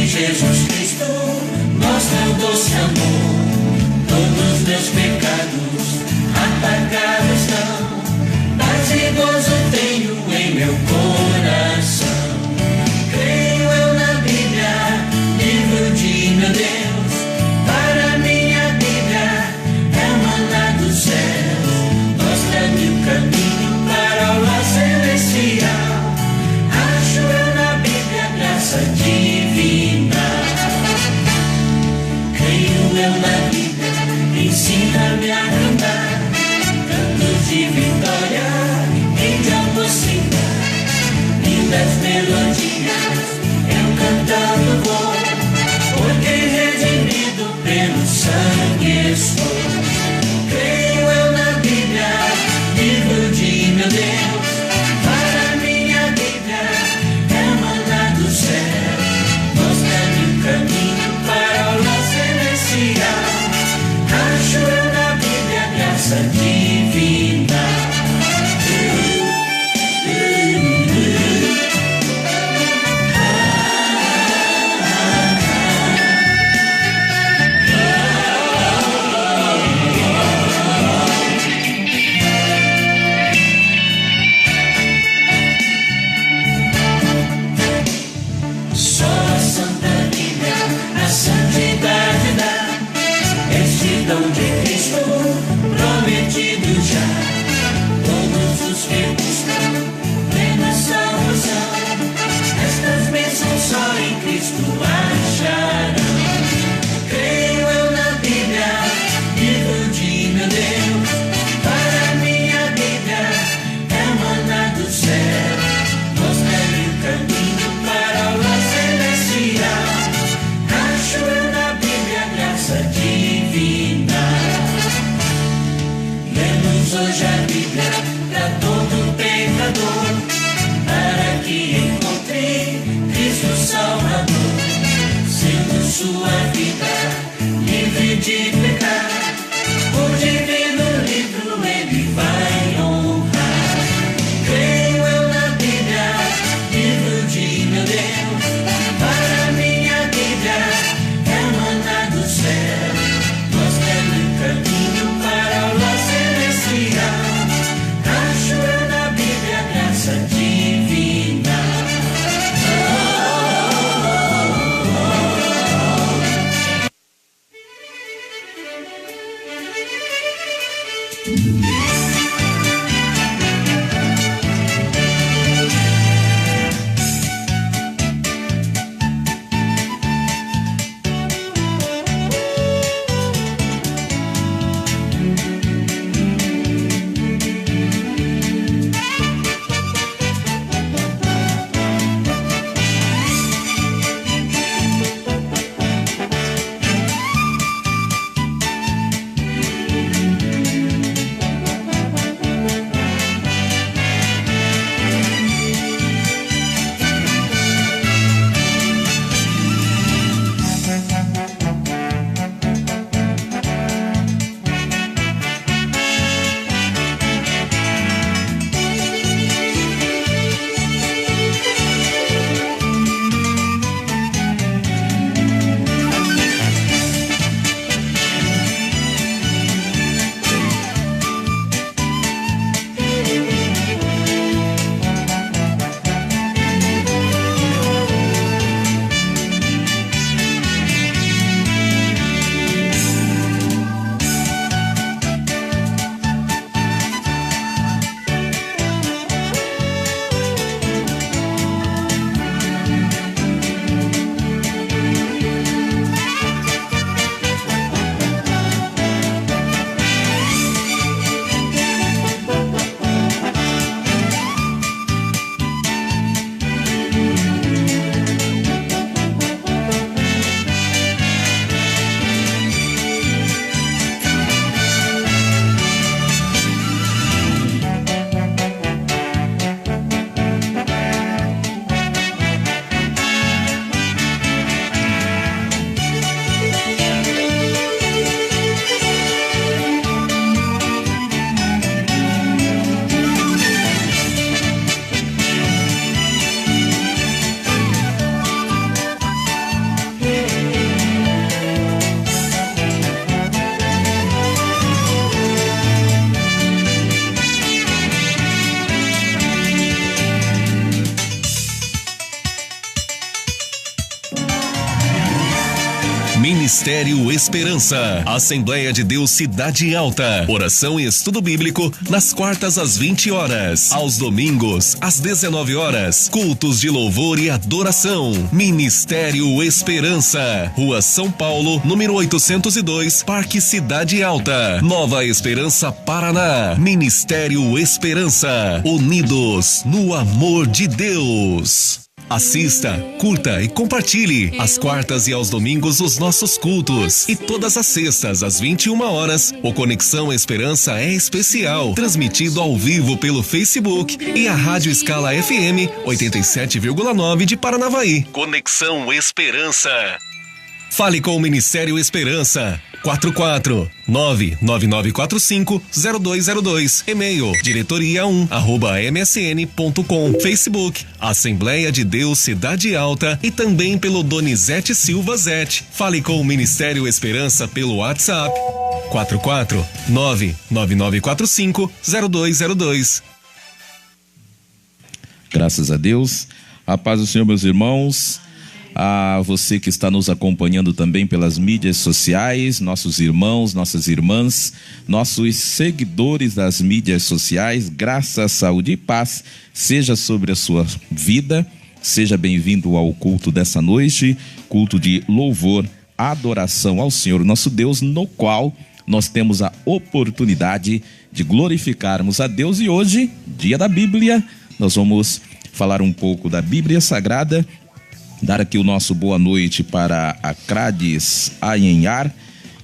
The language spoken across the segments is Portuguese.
Jesus Cristo mostra o doce amor. Todos meus pecados apagados estão, paz e gozo tenho em meu coração. Creio eu na Bíblia, livro de meu Deus. Para minha Bíblia é o maná dos céus, mostra-me o caminho para o lar celestial. Acho eu na Bíblia graça divina. Creio eu na Bíblia, ensina-me a cantar cantos de vitória e de mocidade. Lindas melodias eu cantando vou, porque redimido pelo sangue estou. Creio eu na Bíblia, livro de meu Deus. Para minha Bíblia é o maná do céu, mostra-me o caminho para o lar celestial. Acho eu na Bíblia graça divina. Só a Santa Bíblia a santidade dá, este dom de Cristo prometido já. Todos os que buscam plena salvação, estas bênçãos só em Cristo acharão. Creio eu na Bíblia, livro de meu Deus. Para minha Bíblia é o maná do céu, mostra-me o caminho para o lar celestial. Acho eu na Bíblia graça divina. Lemos hoje a Bíblia para todo pecador, para que encontre Cristo Salvador, sendo sua vida livre de pecar. O divino livro ele vai honrar. Creio eu na Bíblia, livro de meu Deus. Para minha Bíblia é o maná do céu, mostra-me o caminho para o lar celestial. Acho eu na Bíblia graça divina. Ministério Esperança, Assembleia de Deus Cidade Alta, oração e estudo bíblico nas quartas às 20 horas, aos domingos às 19 horas, cultos de louvor e adoração. Ministério Esperança, Rua São Paulo, número 802, Parque Cidade Alta, Nova Esperança, Paraná. Ministério Esperança, unidos no amor de Deus. Assista, curta e compartilhe às quartas e aos domingos os nossos cultos. E todas as sextas às 21 horas, o Conexão Esperança é especial, transmitido ao vivo pelo Facebook e a Rádio Escala FM 87,9 de Paranavaí. Conexão Esperança. Fale com o Ministério Esperança. 449-9945-0202. E-mail diretoria1@msn.com. Facebook Assembleia de Deus Cidade Alta e também pelo Donizete Silva Zete. Fale com o Ministério Esperança pelo WhatsApp 449-9945-0202. Graças a Deus. A paz do Senhor, meus irmãos. A você que está nos acompanhando também pelas mídias sociais, nossos irmãos, nossas irmãs, nossos seguidores das mídias sociais, graça, saúde e paz seja sobre a sua vida. Seja bem-vindo ao culto dessa noite, culto de louvor, adoração ao Senhor nosso Deus, no qual nós temos a oportunidade de glorificarmos a Deus. E hoje, dia da Bíblia, nós vamos falar um pouco da Bíblia Sagrada. Dar aqui o nosso boa noite para a Crades Ayenhar,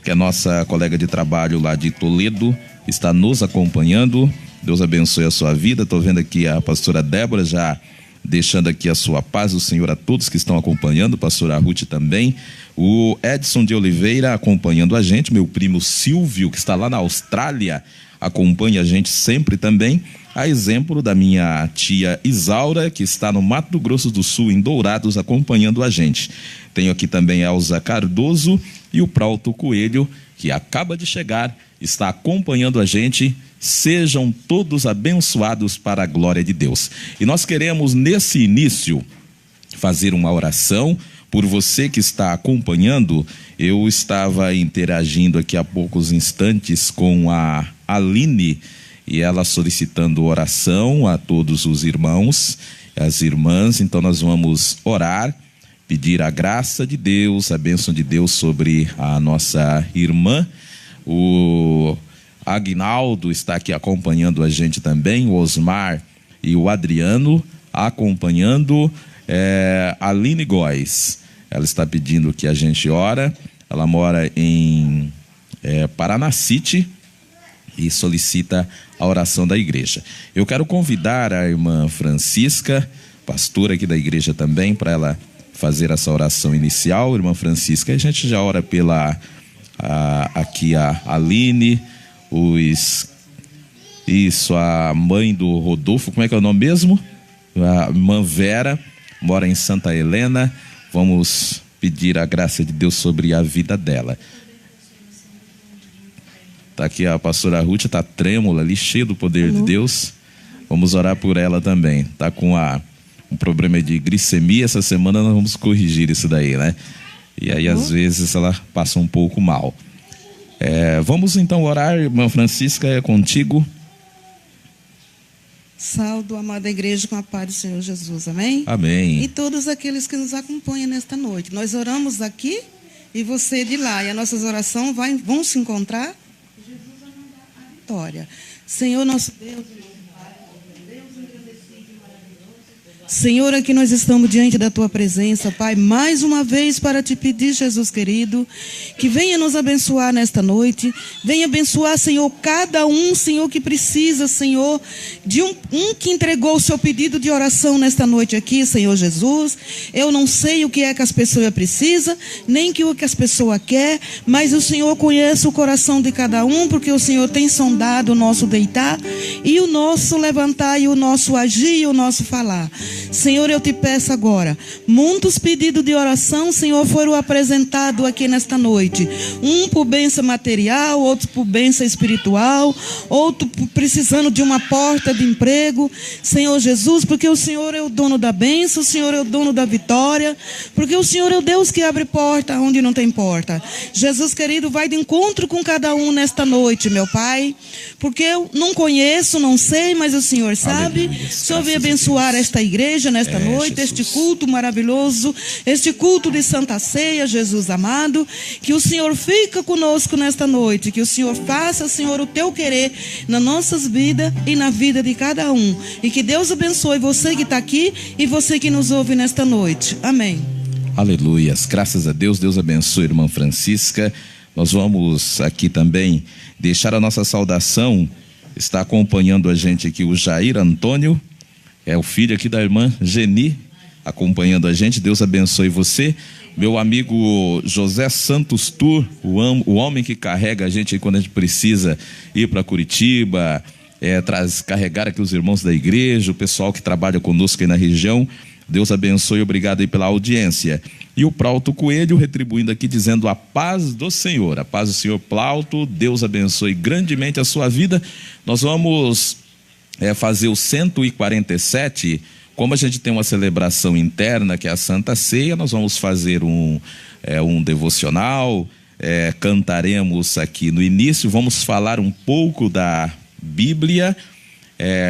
que é a nossa colega de trabalho lá de Toledo, está nos acompanhando. Deus abençoe a sua vida. Estou vendo aqui a pastora Débora já deixando aqui a sua paz do Senhor a todos que estão acompanhando, pastora Ruth também. O Edson de Oliveira acompanhando a gente, meu primo Silvio, que está lá na Austrália, acompanha a gente sempre também. A exemplo da minha tia Isaura, que está no Mato Grosso do Sul, em Dourados, acompanhando a gente. Tenho aqui também a Elza Cardoso e o Prauto Coelho, que acaba de chegar, está acompanhando a gente. Sejam todos abençoados para a glória de Deus. E nós queremos, nesse início, fazer uma oração por você que está acompanhando. Eu estava interagindo aqui há poucos instantes com a Aline, e ela solicitando oração a todos os irmãos, as irmãs. Então nós vamos orar, pedir a graça de Deus, a bênção de Deus sobre a nossa irmã. O Aguinaldo está aqui acompanhando a gente também, o Osmar e o Adriano acompanhando. A Aline Góes, ela está pedindo que a gente ora. Ela mora em Paraná City e solicita a oração da igreja. Eu quero convidar a irmã Francisca, pastora aqui da igreja também, para ela fazer essa oração inicial. Irmã Francisca, a gente já ora pela aqui a Aline, a mãe do Rodolfo, como é que é o nome mesmo? A irmã Vera, mora em Santa Helena. Vamos pedir a graça de Deus sobre a vida dela. Tá aqui a pastora Ruth, tá trêmula ali, cheia do poder de Deus. Vamos orar por ela também. Tá com um problema de glicemia. Essa semana nós vamos corrigir isso daí, né? E aí às vezes ela passa um pouco mal. Vamos então orar, irmã Francisca, é contigo. Saldo, amada igreja, com a paz do Senhor Jesus, amém? Amém. E todos aqueles que nos acompanham nesta noite. Nós oramos aqui e você de lá. E as nossas orações vão se encontrar. Jesus vai mandar a vitória. Senhor nosso Deus, Senhor, aqui nós estamos diante da Tua presença, Pai, mais uma vez para Te pedir, Jesus querido, que venha nos abençoar nesta noite, venha abençoar, Senhor, cada um, Senhor, que precisa, Senhor, de um que entregou o seu pedido de oração nesta noite aqui, Senhor Jesus. Eu não sei o que é que as pessoas precisam, nem o que as pessoas querem, mas o Senhor conhece o coração de cada um, porque o Senhor tem sondado o nosso deitar e o nosso levantar e o nosso agir e o nosso falar. Senhor, eu te peço agora, muitos pedidos de oração, Senhor, foram apresentados aqui nesta noite. Um por bênção material, outro por bênção espiritual, outro precisando de uma porta de emprego. Senhor Jesus, porque o Senhor é o dono da bênção, o Senhor é o dono da vitória, porque o Senhor é o Deus que abre porta onde não tem porta. Jesus querido, vai de encontro com cada um nesta noite, meu Pai, porque eu não conheço, não sei, mas o Senhor sabe. Aleluia. O Senhor veio abençoar esta igreja nesta noite, Jesus. este culto maravilhoso, este culto de Santa Ceia, Jesus amado, que o Senhor fica conosco nesta noite, que o Senhor faça, Senhor, o teu querer nas nossas vidas e na vida de cada um, e que Deus abençoe você que está aqui e você que nos ouve nesta noite. Amém. Aleluias, graças a Deus. Deus abençoe a irmã Francisca. Nós vamos aqui também deixar a nossa saudação. Está acompanhando a gente aqui o Jair Antônio, é o filho aqui da irmã Geni, acompanhando a gente. Deus abençoe você. Meu amigo José Santos Tur, o homem que carrega a gente aí quando a gente precisa ir para Curitiba, carregar aqui os irmãos da igreja, o pessoal que trabalha conosco aí na região. Deus abençoe, obrigado aí pela audiência. E o Plauto Coelho retribuindo aqui, dizendo a paz do Senhor. A paz do Senhor, Plauto. Deus abençoe grandemente a sua vida. Nós vamos fazer o 147. Como a gente tem uma celebração interna, que é a Santa Ceia, nós vamos fazer um devocional, cantaremos aqui no início, vamos falar um pouco da Bíblia.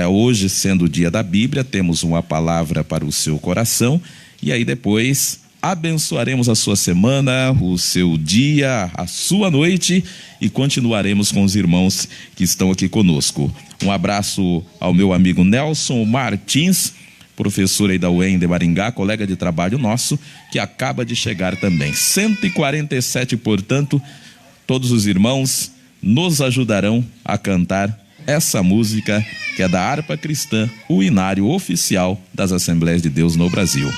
Hoje, sendo o dia da Bíblia, temos uma palavra para o seu coração, e aí depois abençoaremos a sua semana, o seu dia, a sua noite, e continuaremos com os irmãos que estão aqui conosco. Um abraço ao meu amigo Nelson Martins, professor aí da UEM de Maringá, colega de trabalho nosso, que acaba de chegar também. 147, portanto, todos os irmãos nos ajudarão a cantar essa música que é da Harpa Cristã, o hinário oficial das Assembleias de Deus no Brasil.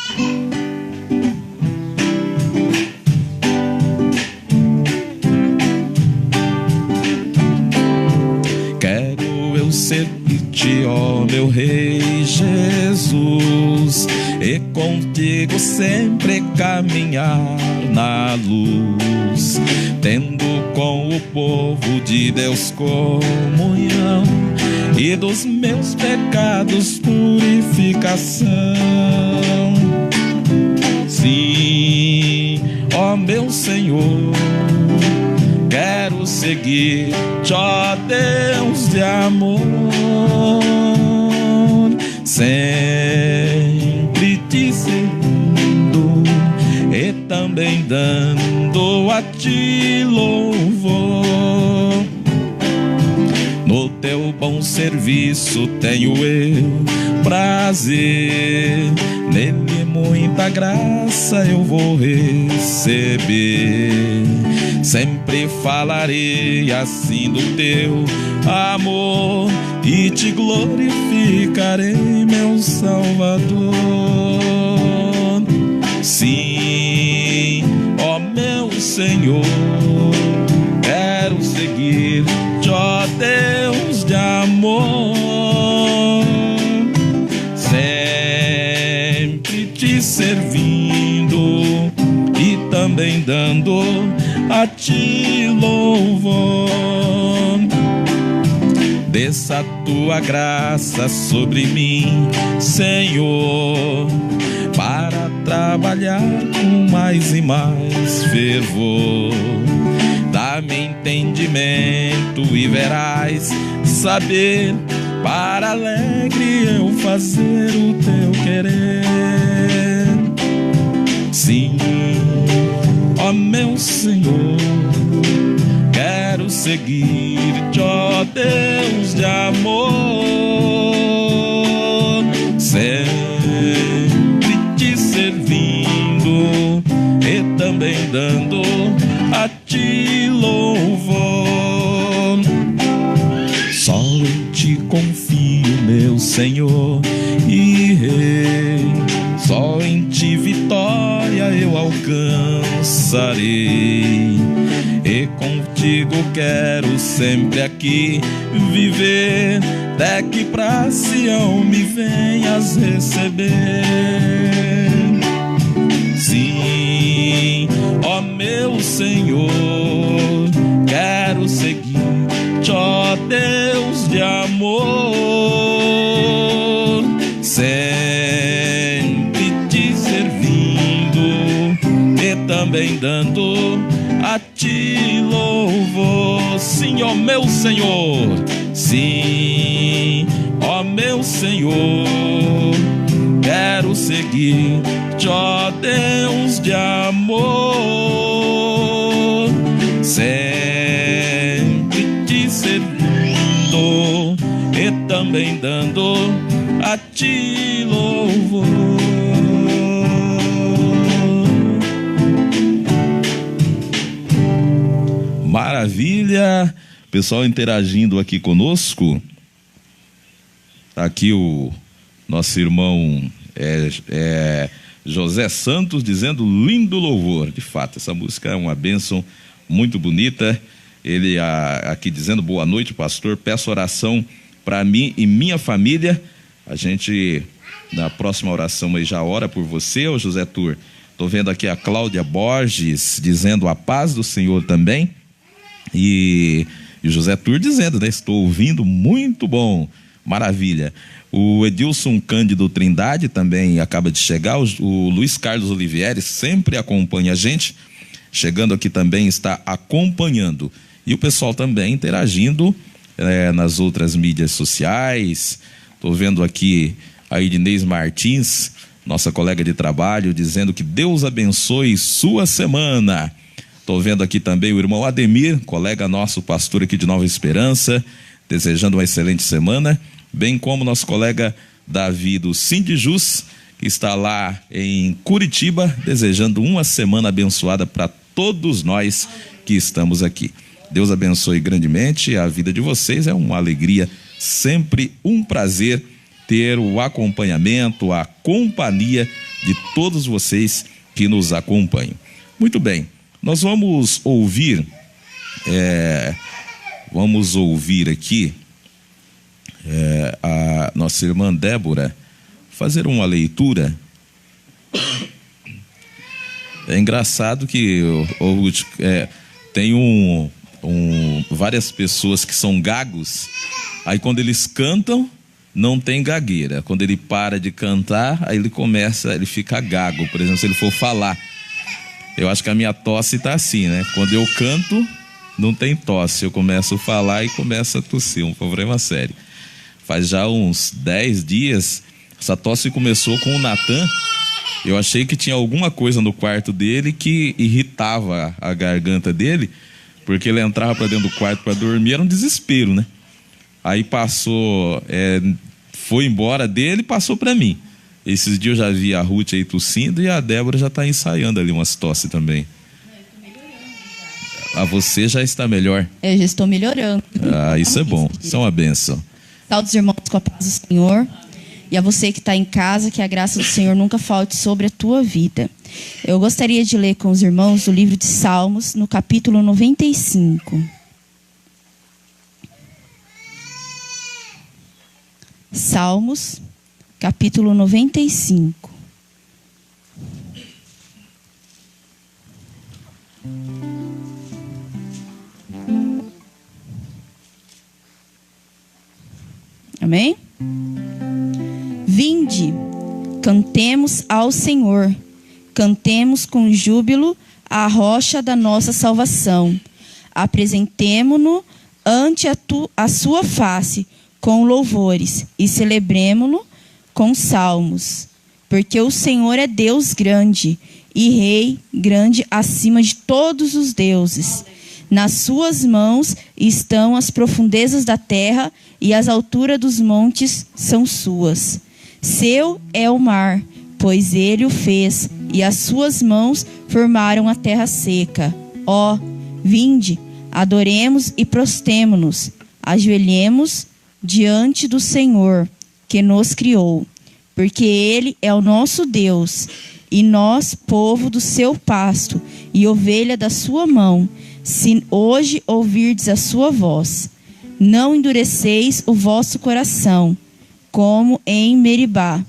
Quero eu servir-te, ó meu Rei Jesus, e contigo sempre caminhar na luz, tendo com o povo de Deus comunhão, e dos meus pecados purificação. Sim, ó meu Senhor, quero seguir-te, ó Deus de amor, sempre te servindo e também dando a ti louvor. No teu bom serviço tenho eu prazer, nele muita graça eu vou receber. Sempre falarei assim do teu amor e te glorificarei, meu Salvador. Sim, ó meu Senhor, quero seguir-te, ó Deus de amor, sempre te servindo e também dando a ti louvor. Desça a tua graça sobre mim, Senhor, para trabalhar com mais e mais fervor. Dá-me entendimento e verás saber, para alegre eu fazer o teu querer. Sim, ó meu Senhor, quero seguir-te, ó Deus de amor, sempre te servindo e também dando a ti louvor. Só em ti confio, meu Senhor e Rei, só em ti vitória eu eu alcançarei. E contigo quero sempre aqui viver, até que pra Sião me venhas receber. Sim, ó meu Senhor, quero seguir-te, ó Deus de amor, sempre te servindo e também dando a ti louvor. Sim, ó meu Senhor, sim, ó meu Senhor, quero seguir-te, ó Deus de amor, sempre te servindo e também dando a ti louvor. Maravilha, pessoal interagindo aqui conosco. Aqui o nosso irmão José Santos dizendo lindo louvor. De fato, essa música é uma bênção muito bonita. Ele aqui dizendo boa noite, pastor, peço oração para mim e minha família. A gente na próxima oração aí já ora por você, ô José Tur. Estou vendo aqui a Cláudia Borges dizendo a paz do Senhor também. E José Tur dizendo, né? Estou ouvindo, muito bom, maravilha. O Edilson Cândido Trindade também acaba de chegar. O Luiz Carlos Olivieri sempre acompanha a gente. Chegando aqui também está acompanhando. E o pessoal também interagindo nas outras mídias sociais. Estou vendo aqui a Idinês Martins, nossa colega de trabalho, dizendo que Deus abençoe sua semana. Estou vendo aqui também o irmão Ademir, colega nosso, pastor aqui de Nova Esperança, desejando uma excelente semana, bem como nosso colega Davi do Sindijus, que está lá em Curitiba, desejando uma semana abençoada para todos nós que estamos aqui. Deus abençoe grandemente a vida de vocês, é uma alegria, sempre um prazer ter o acompanhamento, a companhia de todos vocês que nos acompanham. Muito bem. Nós vamos ouvir aqui a nossa irmã Débora fazer uma leitura. É engraçado que tem várias pessoas que são gagos, aí quando eles cantam não tem gagueira, quando ele para de cantar, aí ele fica gago. Por exemplo, se ele for falar, eu acho que a minha tosse tá assim, né? Quando eu canto, não tem tosse. Eu começo a falar e começo a tossir. Um problema sério. Faz já uns 10 dias, essa tosse começou com o Natan. Eu achei que tinha alguma coisa no quarto dele que irritava a garganta dele, porque ele entrava para dentro do quarto para dormir, era um desespero, né? Aí passou, foi embora dele e passou para mim. Esses dias eu já vi a Ruth aí tossindo e a Débora já está ensaiando ali umas tosse também. Você já está melhor? Eu já estou melhorando. Isso é bom, isso é uma bênção. Saúde dos irmãos com a paz do Senhor. E a você que está em casa, que a graça do Senhor nunca falte sobre a tua vida. Eu gostaria de ler com os irmãos o livro de Salmos, no capítulo 95. Salmos, capítulo 95. Amém? Vinde, cantemos ao Senhor, cantemos com júbilo a rocha da nossa salvação. Apresentemo-no ante a sua face com louvores e celebremo-lo com salmos. Porque o Senhor é Deus grande e Rei grande acima de todos os deuses. Nas suas mãos estão as profundezas da terra e as alturas dos montes são suas. Seu é o mar, pois ele o fez, e as suas mãos formaram a terra seca. Ó, vinde, adoremos e prostemo-nos, ajoelhemos diante do Senhor, que nos criou, porque ele é o nosso Deus, e nós, povo do seu pasto, e ovelha da sua mão, se hoje ouvirdes a sua voz. Não endureceis o vosso coração, como em Meribá,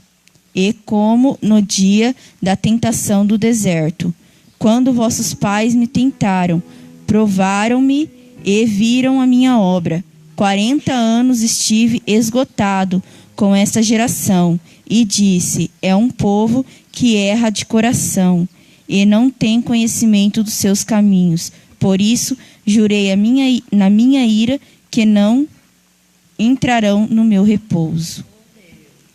e como no dia da tentação do deserto, quando vossos pais me tentaram, provaram-me e viram a minha obra. 40 anos estive esgotado com esta geração, e disse: é um povo que erra de coração, e não tem conhecimento dos seus caminhos. Por isso, jurei na minha ira que não entrarão no meu repouso.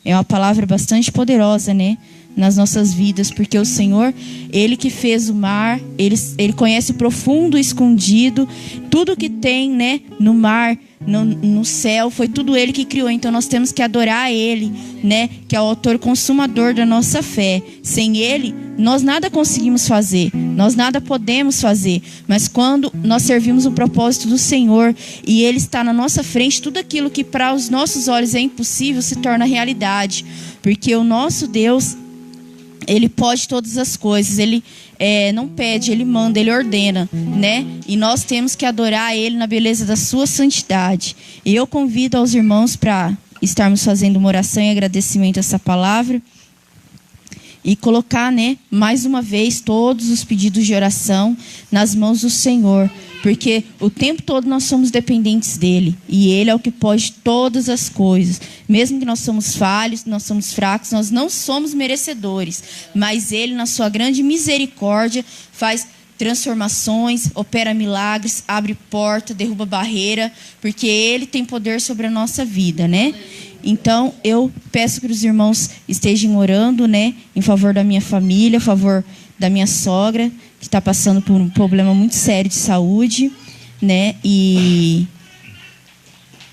É uma palavra bastante poderosa, né? Nas nossas vidas, porque o Senhor, Ele que fez o mar, Ele conhece o profundo e escondido, tudo que tem, né, no mar, no céu, foi tudo Ele que criou. Então nós temos que adorar Ele, né, que é o autor e consumador da nossa fé. Sem Ele, nós nada conseguimos fazer, nós nada podemos fazer. Mas quando nós servimos o propósito do Senhor e Ele está na nossa frente, tudo aquilo que para os nossos olhos é impossível se torna realidade, porque o nosso Deus, Ele pode todas as coisas. Ele não pede, Ele manda, Ele ordena, né? E nós temos que adorar Ele na beleza da sua santidade. E eu convido aos irmãos para estarmos fazendo uma oração em agradecimento a essa palavra. E colocar, né, mais uma vez, todos os pedidos de oração nas mãos do Senhor. Porque o tempo todo nós somos dependentes dEle. E Ele é o que pode todas as coisas. Mesmo que nós somos falhos, nós somos fracos, nós não somos merecedores. Mas Ele, na sua grande misericórdia, faz transformações, opera milagres, abre porta, derruba barreira. Porque Ele tem poder sobre a nossa vida, né? Então, eu peço que os irmãos estejam orando, né, em favor da minha família, a favor da minha sogra, que está passando por um problema muito sério de saúde, né, e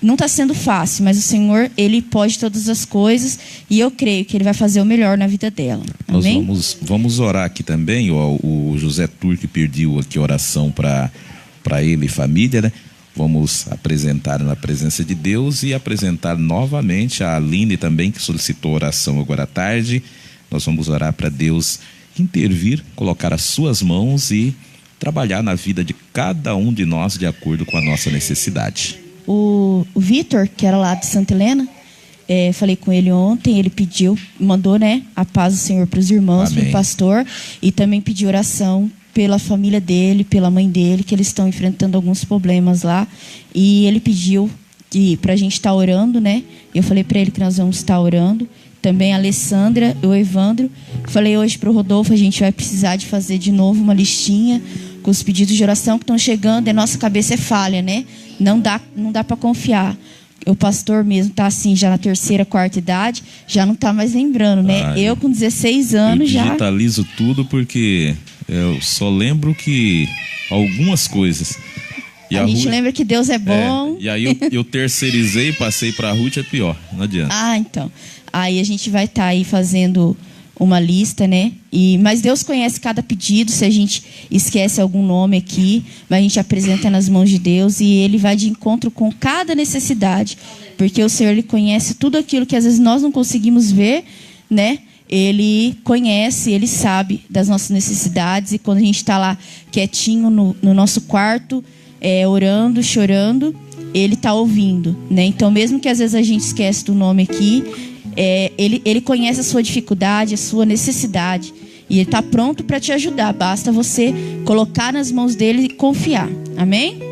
não está sendo fácil, mas o Senhor, Ele pode todas as coisas, e eu creio que Ele vai fazer o melhor na vida dela. Amém? Nós vamos orar aqui também. O José Turque pediu aqui oração para ele e família, né? Vamos apresentar na presença de Deus e apresentar novamente a Aline também, que solicitou oração agora à tarde. Nós vamos orar para Deus intervir, colocar as suas mãos e trabalhar na vida de cada um de nós de acordo com a nossa necessidade. O Vitor, que era lá de Santa Helena, falei com ele ontem, ele pediu, mandou, né, a paz do Senhor para os irmãos, para o pastor, e também pediu oração pela família dele, pela mãe dele, que eles estão enfrentando alguns problemas lá. E ele pediu para a gente estar orando, né? Eu falei para ele que nós vamos estar orando. Também a Alessandra, o Evandro. Falei hoje para o Rodolfo, a gente vai precisar de fazer de novo uma listinha com os pedidos de oração que estão chegando. E a nossa cabeça é falha, né? Não dá para confiar. O pastor mesmo está assim, já na 3ª, 4ª idade, já não está mais lembrando, né? Eu com 16 anos já... Eu digitalizo tudo porque... eu só lembro que algumas coisas. E a gente lembra que Deus é bom. E aí eu terceirizei, passei para a Ruth, é pior. Não adianta. Então. Aí a gente vai estar aí fazendo uma lista, né? Mas Deus conhece cada pedido. Se a gente esquece algum nome aqui, a gente apresenta nas mãos de Deus e Ele vai de encontro com cada necessidade. Porque o Senhor, Ele conhece tudo aquilo que às vezes nós não conseguimos ver, né? Ele conhece, Ele sabe das nossas necessidades. E quando a gente está lá quietinho no nosso quarto, orando, chorando, Ele está ouvindo, né? Então, mesmo que às vezes a gente esquece do nome aqui, Ele conhece a sua dificuldade, a sua necessidade. E Ele está pronto para te ajudar. Basta você colocar nas mãos dEle e confiar. Amém?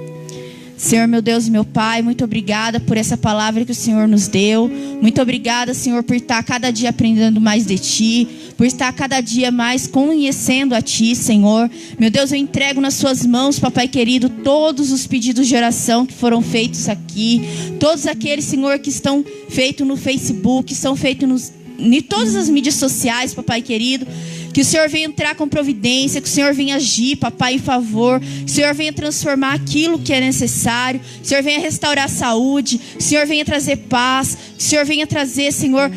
Senhor, meu Deus e meu Pai, muito obrigada por essa palavra que o Senhor nos deu. Muito obrigada, Senhor, por estar cada dia aprendendo mais de Ti, por estar cada dia mais conhecendo a Ti, Senhor. Meu Deus, eu entrego nas Suas mãos, Papai querido, todos os pedidos de oração que foram feitos aqui, todos aqueles, Senhor, que estão feitos no Facebook, que são feitos em todas as mídias sociais, Papai querido. Que o Senhor venha entrar com providência, que o Senhor venha agir, Papai, em favor. Que o Senhor venha transformar aquilo que é necessário. Que o Senhor venha restaurar a saúde. Que o Senhor venha trazer paz. Que o Senhor venha trazer, Senhor,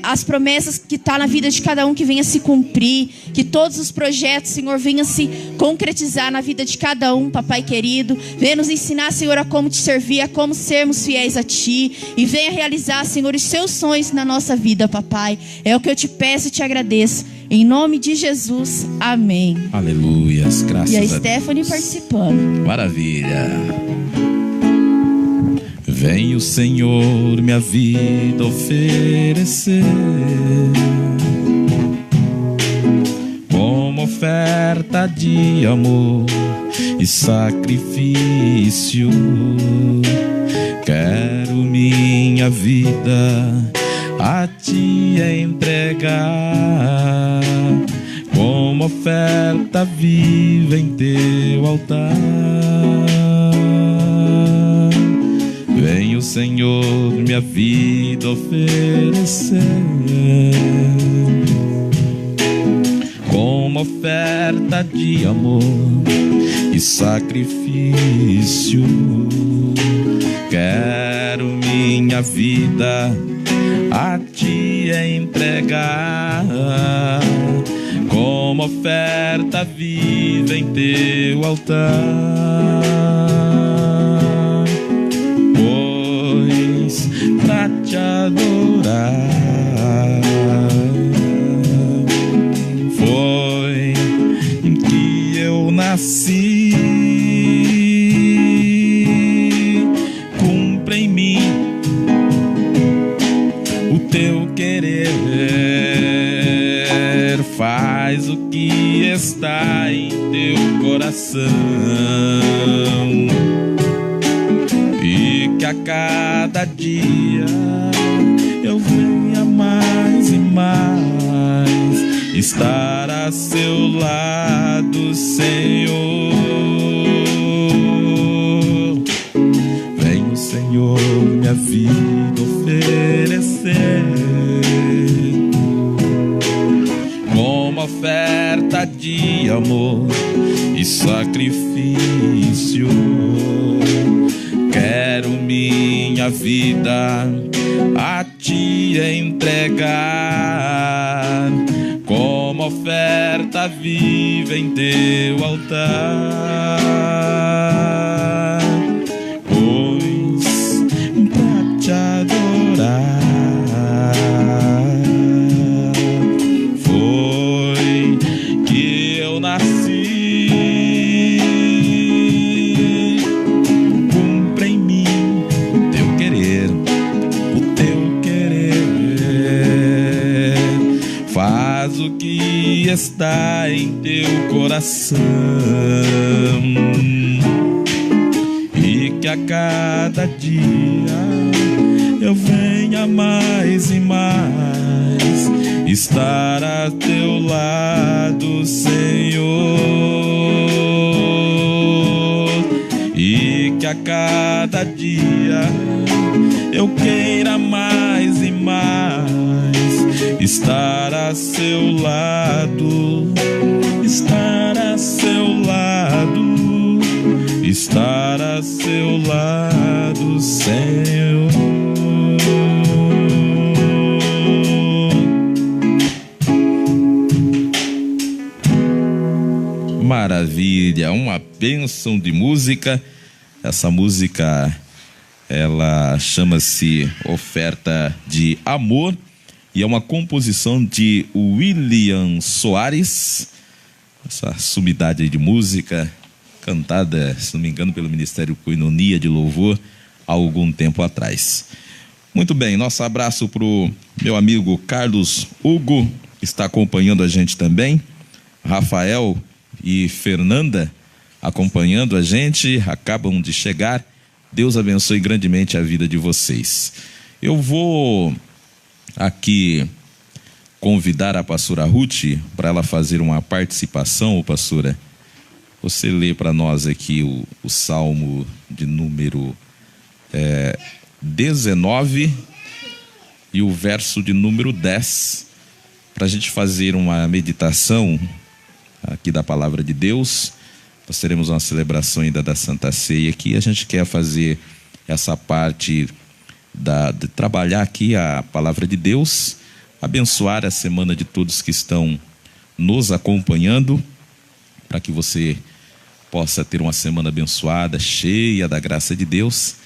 as promessas que estão na vida de cada um que venha se cumprir, que todos os projetos, Senhor, venham se concretizar na vida de cada um, papai querido. Venha nos ensinar, Senhor, a como te servir, a como sermos fiéis a ti, e venha realizar, Senhor, os seus sonhos na nossa vida, papai. É o que eu te peço e te agradeço, em nome de Jesus, amém. Aleluias, graças a Deus. E a Stephanie participando. Maravilha. Vem o Senhor minha vida oferecer como oferta de amor e sacrifício. Quero minha vida a ti entregar como oferta viva em teu altar. Vem o Senhor minha vida oferecer como oferta de amor e sacrifício. Quero minha vida a ti entregar como oferta viva em teu altar. Pois pra te adorar foi que eu nasci. Cumpre em mim o teu querer, faz o que está em teu coração, e que a cada dia eu venha mais e mais estar a seu lado, Senhor. Vem o Senhor minha vida oferecer como oferta de amor e sacrifício. Quero minha vida a ti entregar como oferta viva em teu altar. Pois pra te adorar foi que eu nasci. Cumpre em mim o teu querer, faz o que está em teu coração, e que a cada dia eu venha mais e mais estar a teu lado, Senhor, e que a cada dia eu queira mais e mais estar a seu lado, estar a seu lado, estar a seu lado, Senhor. Maravilha, uma bênção de música. Essa música, ela chama-se Oferta de Amor e é uma composição de William Soares. Essa sumidade de música cantada, se não me engano, pelo Ministério Coinonia de Louvor há algum tempo atrás. Muito bem, nosso abraço para o meu amigo Carlos Hugo, que está acompanhando a gente também. Rafael e Fernanda acompanhando a gente, acabam de chegar. Deus abençoe grandemente a vida de vocês. Eu vou aqui convidar a pastora Ruth para ela fazer uma participação. Ô, pastora, você lê para nós aqui o Salmo de número 19 e o verso de número 10, para a gente fazer uma meditação aqui da palavra de Deus. Nós teremos uma celebração ainda da Santa Ceia aqui. A gente quer fazer essa parte de trabalhar aqui a palavra de Deus abençoar a semana de todos que estão nos acompanhando, para que você possa ter uma semana abençoada, cheia da graça de Deus,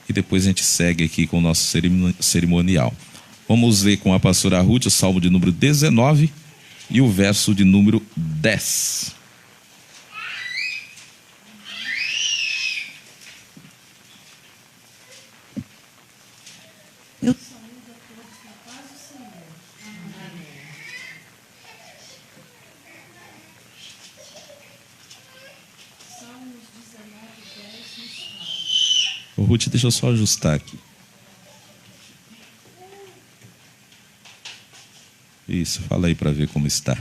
e depois a gente segue aqui com o nosso cerimonial. Vamos ler com a pastora Ruth o Salmo de número 19 e o verso de número 10. Ô, Ruth, deixa eu só ajustar aqui. Isso, fala aí para ver como está.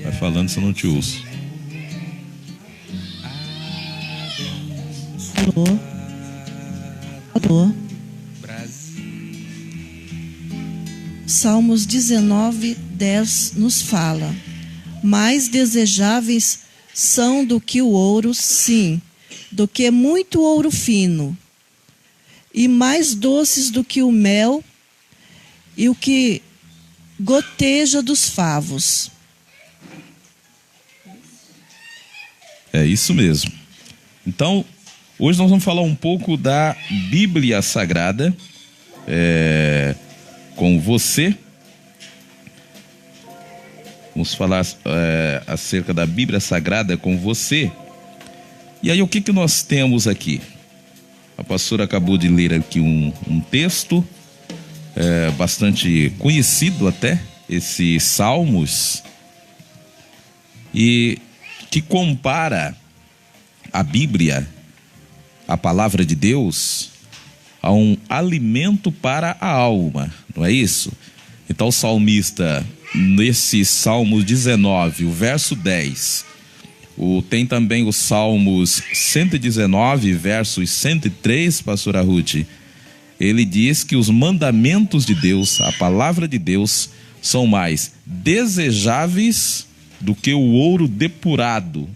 Vai falando, se eu não te ouço. Alô? Alô? Salmos 19, 10 nos fala: mais desejáveis são do que o ouro, sim, do que muito ouro fino, e mais doces do que o mel e o que goteja dos favos. É isso mesmo. Então, hoje nós vamos falar um pouco da Bíblia Sagrada com você. Vamos falar acerca da Bíblia Sagrada com você. E aí, o que nós temos aqui? A pastora acabou de ler aqui um texto bastante conhecido até, esse Salmos, e que compara a Bíblia, a palavra de Deus, a um alimento para a alma, não é isso? Então o salmista, nesse Salmos 19, o verso 10, tem também os Salmos 119, versos 103, pastora Ruth, ele diz que os mandamentos de Deus, a palavra de Deus, são mais desejáveis do que o ouro depurado,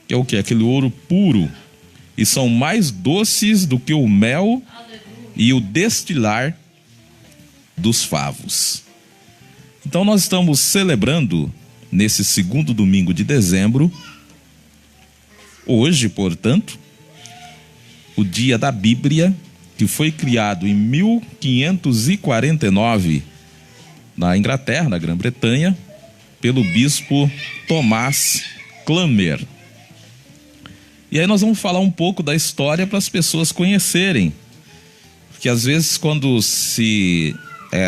que é o que? Aquele ouro puro, e são mais doces do que o mel e o destilar dos favos. Então nós estamos celebrando, nesse segundo domingo de dezembro, hoje, portanto, o dia da Bíblia, que foi criado em 1549 na Inglaterra, na Grã-Bretanha, pelo bispo Tomás Cranmer. E aí nós vamos falar um pouco da história para as pessoas conhecerem, porque às vezes quando se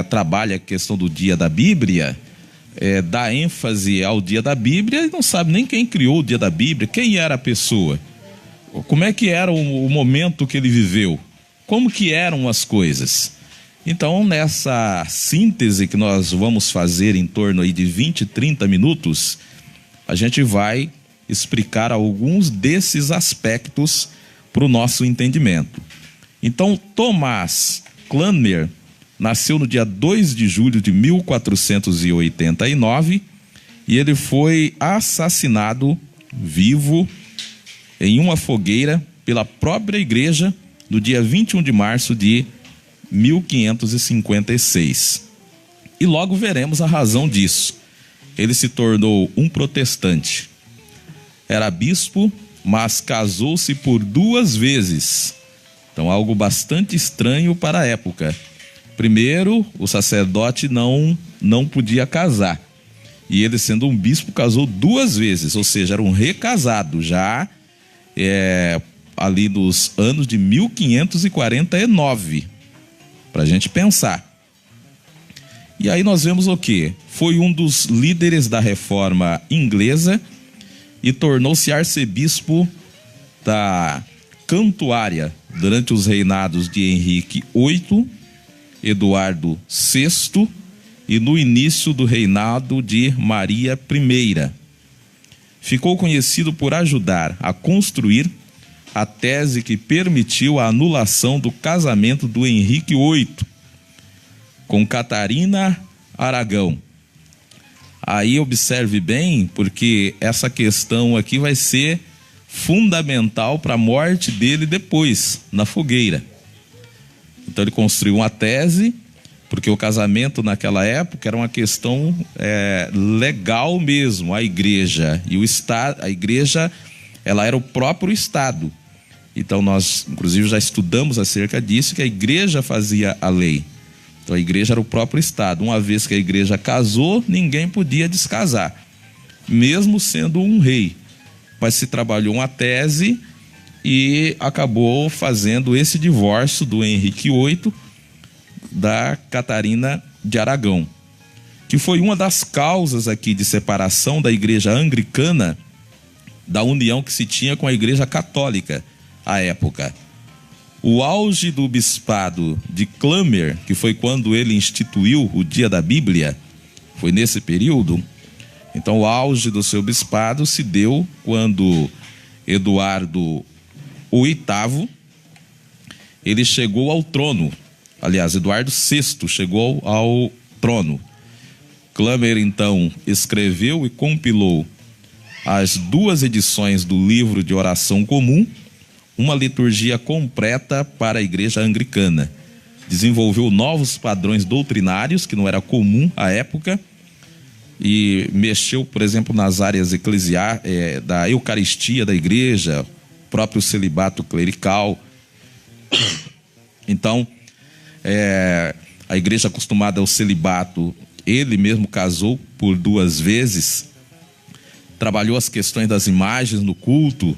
trabalha a questão do dia da Bíblia, dá ênfase ao dia da Bíblia e não sabe nem quem criou o dia da Bíblia, quem era a pessoa, como é que era o momento que ele viveu, como que eram as coisas. Então, nessa síntese que nós vamos fazer em torno aí de 20, 30 minutos, a gente vai explicar alguns desses aspectos para o nosso entendimento. Então, Tomás Cranmer nasceu no dia 2 de julho de 1489 e ele foi assassinado vivo em uma fogueira pela própria igreja no dia 21 de março de 1556. E logo veremos a razão disso. Ele se tornou um protestante. Era bispo, mas casou-se por 2 vezes. Então, algo bastante estranho para a época. Primeiro, o sacerdote não podia casar. E ele, sendo um bispo, casou 2 vezes, ou seja, era um recasado, já ali nos anos de 1549, para a gente pensar. E aí nós vemos o quê? Foi um dos líderes da reforma inglesa e tornou-se arcebispo da Cantuária durante os reinados de Henrique VIII, Eduardo VI e no início do reinado de Maria I. Ficou conhecido por ajudar a construir a tese que permitiu a anulação do casamento do Henrique VIII com Catarina Aragão. Aí observe bem, porque essa questão aqui vai ser fundamental para a morte dele depois, na fogueira. Então ele construiu uma tese, porque o casamento naquela época era uma questão legal mesmo. A igreja e o Estado, a igreja, ela era o próprio Estado. Então nós, inclusive, já estudamos acerca disso, que a igreja fazia a lei. Então a igreja era o próprio Estado. Uma vez que a igreja casou, ninguém podia descasar, mesmo sendo um rei. Mas se trabalhou uma tese e acabou fazendo esse divórcio do Henrique VIII da Catarina de Aragão, que foi uma das causas aqui de separação da igreja anglicana da união que se tinha com a igreja católica à época. O auge do bispado de Clammer, que foi quando ele instituiu o Dia da Bíblia, foi nesse período. Então o auge do seu bispado se deu quando Eduardo VIII, ele chegou ao trono. Aliás, Eduardo VI chegou ao trono. Clammer, então, escreveu e compilou as 2 edições do livro de oração comum, uma liturgia completa para a igreja anglicana. Desenvolveu novos padrões doutrinários, que não era comum à época, e mexeu, por exemplo, nas áreas eclesiásticas, da Eucaristia da igreja, próprio celibato clerical. Então, a igreja acostumada ao celibato, ele mesmo casou por 2 vezes, trabalhou as questões das imagens no culto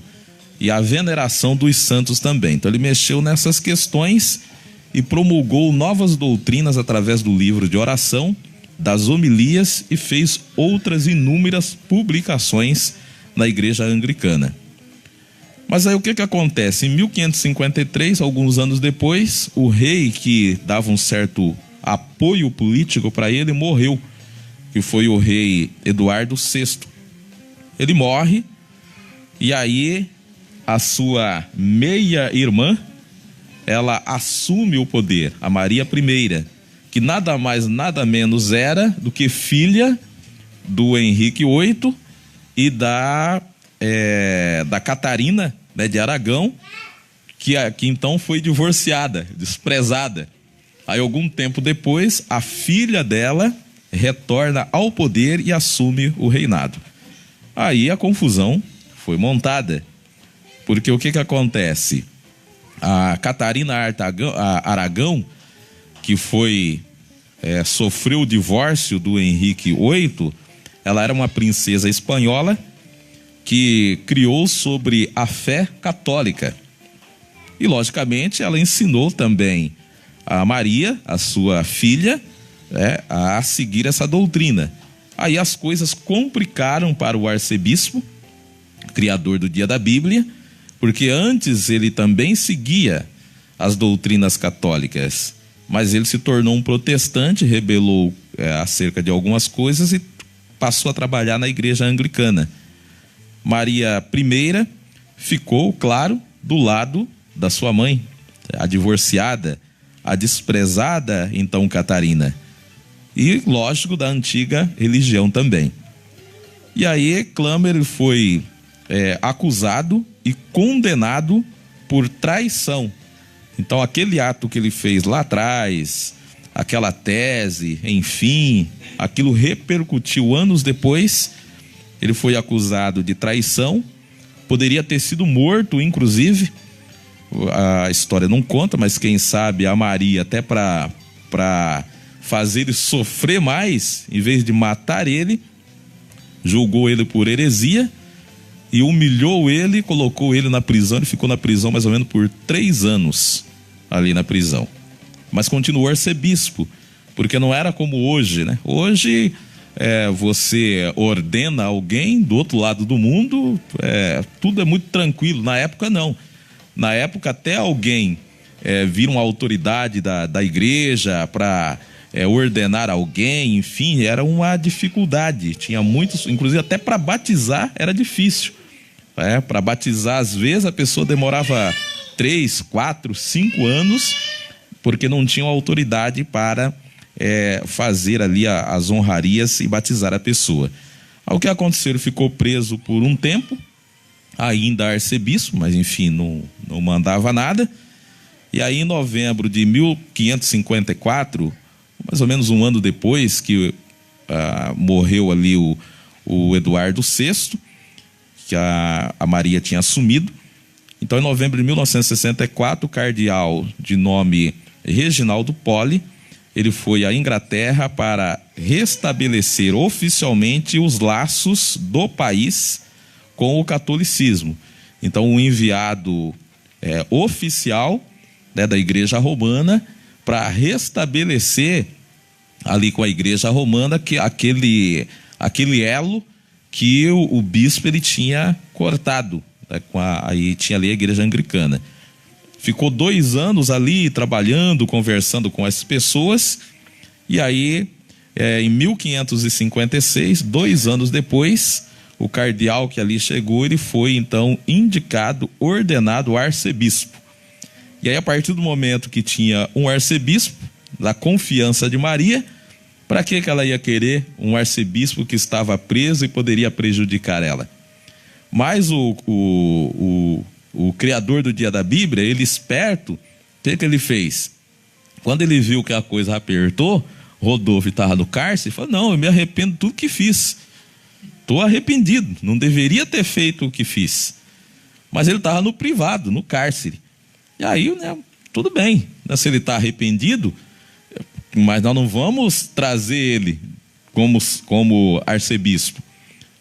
e a veneração dos santos também. Então ele mexeu nessas questões e promulgou novas doutrinas através do livro de oração, das homilias, e fez outras inúmeras publicações na igreja anglicana. Mas aí o que acontece? Em 1553, alguns anos depois, o rei que dava um certo apoio político para ele morreu, que foi o rei Eduardo VI. Ele morre, e aí a sua meia-irmã, ela assume o poder, a Maria I, que nada mais, nada menos era do que filha do Henrique VIII e da Catarina, né, de Aragão, que então foi divorciada, desprezada. Aí, algum tempo depois, a filha dela retorna ao poder e assume o reinado. Aí a confusão foi montada, porque o que acontece? A Catarina Aragão, que sofreu o divórcio do Henrique VIII, ela era uma princesa espanhola que criou sobre a fé católica. E, logicamente, ela ensinou também a Maria, a sua filha, a seguir essa doutrina. Aí as coisas complicaram para o arcebispo, criador do Dia da Bíblia, porque antes ele também seguia as doutrinas católicas, mas ele se tornou um protestante, rebelou acerca de algumas coisas e passou a trabalhar na igreja anglicana. Maria I ficou, claro, do lado da sua mãe, a divorciada, a desprezada, então, Catarina. E, lógico, da antiga religião também. E aí, Clammer foi acusado e condenado por traição. Então, aquele ato que ele fez lá atrás, aquela tese, enfim, aquilo repercutiu anos depois. Ele foi acusado de traição, poderia ter sido morto, inclusive. A história não conta, mas quem sabe a Maria, até para fazer ele sofrer mais, em vez de matar ele, julgou ele por heresia e humilhou ele, colocou ele na prisão. Ele ficou na prisão mais ou menos por 3 anos, ali na prisão. Mas continuou arcebispo, porque não era como hoje, né? Hoje você ordena alguém do outro lado do mundo, tudo é muito tranquilo. Na época não. Na época até alguém vir uma autoridade da igreja para ordenar alguém, enfim, era uma dificuldade. Tinha muitos, inclusive até para batizar era difícil. Para batizar, às vezes, a pessoa demorava 3, 4, 5 anos, porque não tinha autoridade para fazer ali as honrarias e batizar a pessoa. O que aconteceu? Ele ficou preso por um tempo, ainda arcebispo, mas enfim, não mandava nada. E aí, em novembro de 1554, mais ou menos um ano depois que morreu ali o Eduardo VI, que a Maria tinha assumido. Então, em novembro de 1964, o cardeal de nome Reginaldo Poli, ele foi à Inglaterra para restabelecer oficialmente os laços do país com o catolicismo. Então, um enviado oficial, né, da Igreja Romana para restabelecer ali com a Igreja Romana aquele elo que o bispo ele tinha cortado, né, aí tinha ali a Igreja Anglicana. Ficou 2 anos ali trabalhando, conversando com essas pessoas, e aí em 1556, 2 anos depois, o cardeal que ali chegou, ele foi então indicado, ordenado arcebispo. E aí, a partir do momento que tinha um arcebispo, da confiança de Maria, para que ela ia querer um arcebispo que estava preso e poderia prejudicar ela? Mas o criador do Dia da Bíblia, ele esperto, o que ele fez? Quando ele viu que a coisa apertou, Rodolfo estava no cárcere, ele falou: não, eu me arrependo de tudo que fiz. Estou arrependido, não deveria ter feito o que fiz. Mas ele estava no privado, no cárcere. E aí, né, tudo bem, né, se ele está arrependido, mas nós não vamos trazer ele como arcebispo.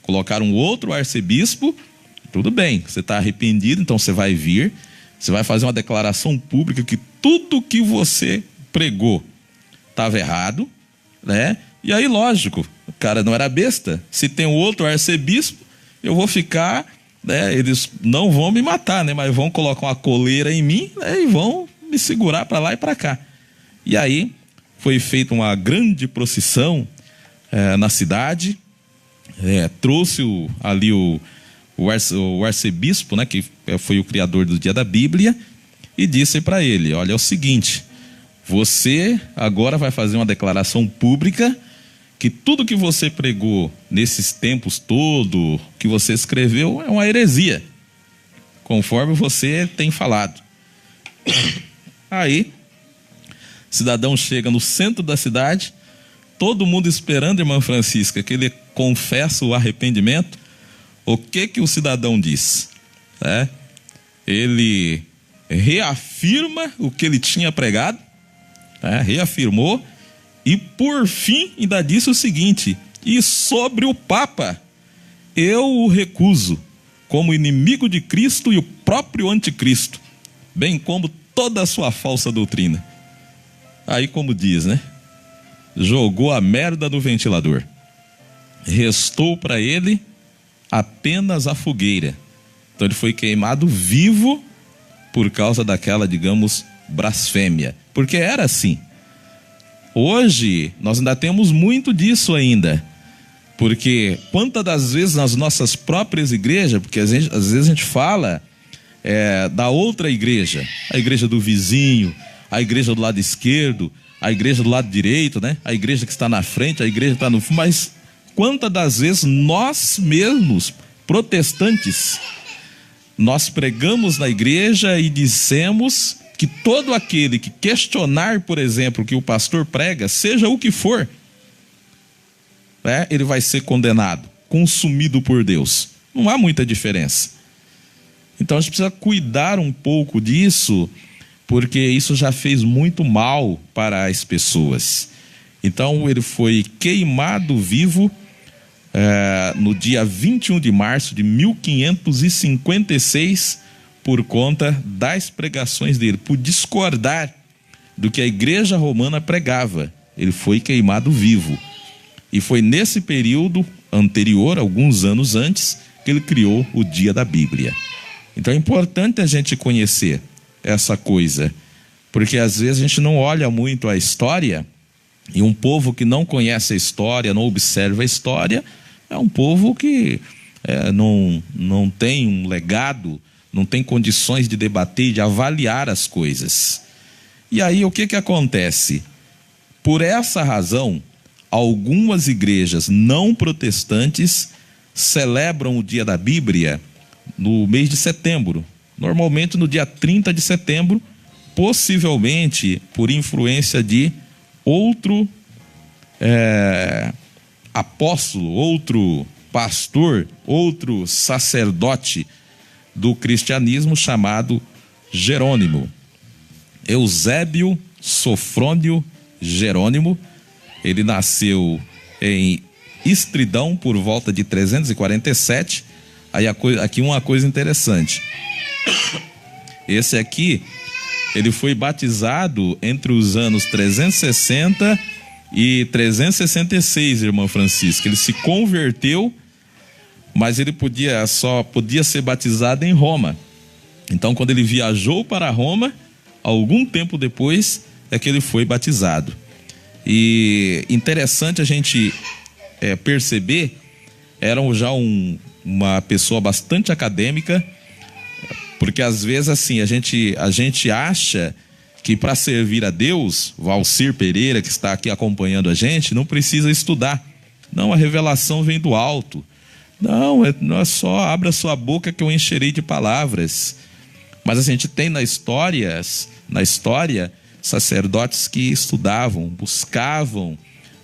Colocar um outro arcebispo, tudo bem, você está arrependido, então você vai vir, você vai fazer uma declaração pública que tudo que você pregou estava errado, né? E aí, lógico, o cara não era besta. Se tem um outro arcebispo, eu vou ficar, né, eles não vão me matar, né, mas vão colocar uma coleira em mim, né, e vão me segurar para lá e para cá. E aí foi feita uma grande procissão na cidade, trouxe ali o arcebispo, né, que foi o criador do Dia da Bíblia, e disse para ele: olha, é o seguinte, você agora vai fazer uma declaração pública que tudo que você pregou nesses tempos todo, que você escreveu, é uma heresia, conforme você tem falado. Aí, o cidadão chega no centro da cidade, todo mundo esperando, irmã Francisca, que ele confessa o arrependimento. O que o cidadão diz? Ele reafirma o que ele tinha pregado, reafirmou, e por fim ainda disse o seguinte: e sobre o Papa, eu o recuso como inimigo de Cristo e o próprio anticristo, bem como toda a sua falsa doutrina. Aí, como diz, né? Jogou a merda no ventilador. Restou para ele apenas a fogueira. Então ele foi queimado vivo por causa daquela, digamos, blasfêmia. Porque era assim. Hoje, nós ainda temos muito disso ainda. Porque quantas das vezes nas nossas próprias igrejas, porque às vezes a gente fala da outra igreja, a igreja do vizinho, a igreja do lado esquerdo, a igreja do lado direito, né? A igreja que está na frente, a igreja que está no fundo, mas quantas das vezes nós mesmos, protestantes, nós pregamos na igreja e dissemos que todo aquele que questionar, por exemplo, o que o pastor prega, seja o que for, ele vai ser condenado, consumido por Deus. Não há muita diferença. Então a gente precisa cuidar um pouco disso, porque isso já fez muito mal para as pessoas. Então ele foi queimado vivo no dia 21 de março de 1556, por conta das pregações dele, por discordar do que a Igreja Romana pregava. Ele foi queimado vivo. E foi nesse período anterior, alguns anos antes, que ele criou o Dia da Bíblia. Então é importante a gente conhecer essa coisa, porque às vezes a gente não olha muito a história, e um povo que não conhece a história, não observa a história, é um povo que não tem um legado, não tem condições de debater e de avaliar as coisas. E aí o que acontece? Por essa razão, algumas igrejas não protestantes celebram o Dia da Bíblia no mês de setembro, normalmente no dia 30 de setembro, possivelmente por influência de outro apóstolo, outro pastor, outro sacerdote do cristianismo chamado Jerônimo. Eusébio Sofrônio Jerônimo. Ele nasceu em Estridão por volta de 347. Aí aqui uma coisa interessante. Esse aqui, ele foi batizado entre os anos 360 e 366, irmã Francisca. Ele se converteu, mas ele só podia ser batizado em Roma. Então, quando ele viajou para Roma, algum tempo depois é que ele foi batizado. E interessante a gente perceber, era já uma pessoa bastante acadêmica, porque às vezes assim, a gente acha que para servir a Deus, Valcir Pereira, que está aqui acompanhando a gente, não precisa estudar. Não, a revelação vem do alto. Não é só abra sua boca que eu encherei de palavras. Mas a gente tem na história, sacerdotes que estudavam, buscavam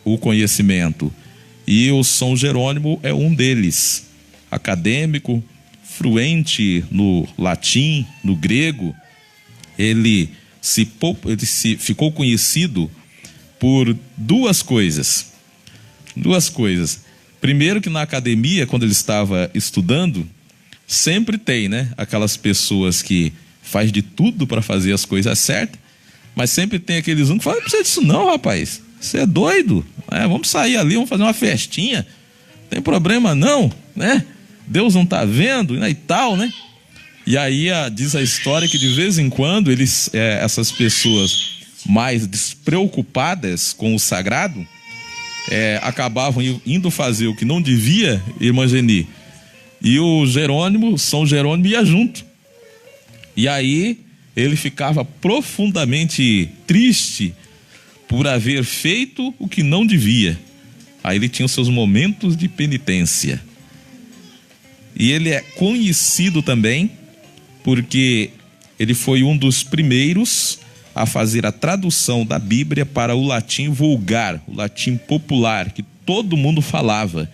o conhecimento. E o São Jerônimo é um deles. Acadêmico, fluente no latim, no grego. Ele ficou conhecido por duas coisas. Primeiro, que na academia, quando ele estava estudando, sempre tem, aquelas pessoas que faz de tudo para fazer as coisas certas, mas sempre tem aqueles que falam: não precisa disso não, rapaz, você é doido, vamos sair ali, vamos fazer uma festinha, não tem problema não, Deus não está vendo, e tal, E aí diz a história que de vez em quando essas pessoas mais despreocupadas com o sagrado acabavam indo fazer o que não devia, irmã Geni, e o São Jerônimo ia junto. E aí ele ficava profundamente triste por haver feito o que não devia. Aí ele tinha os seus momentos de penitência. E ele é conhecido também porque ele foi um dos primeiros a fazer a tradução da Bíblia para o latim vulgar, o latim popular, que todo mundo falava.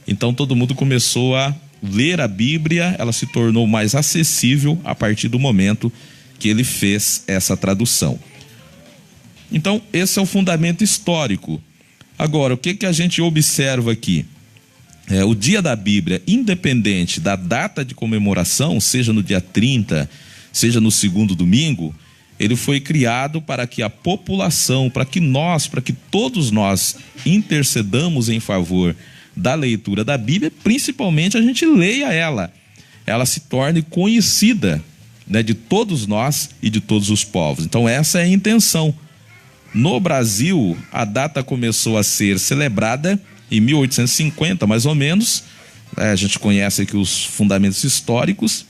Então todo mundo começou a ler a Bíblia, ela se tornou mais acessível a partir do momento que ele fez essa tradução. Então esse é o fundamento histórico. Agora, o que a gente observa aqui? O Dia da Bíblia, independente da data de comemoração, seja no dia 30, seja no segundo domingo, ele foi criado para que a população, para que todos nós intercedamos em favor da leitura da Bíblia, principalmente a gente leia ela se torne conhecida, de todos nós e de todos os povos. Então essa é a intenção. No Brasil, a data começou a ser celebrada em 1850, mais ou menos. A gente conhece aqui os fundamentos históricos.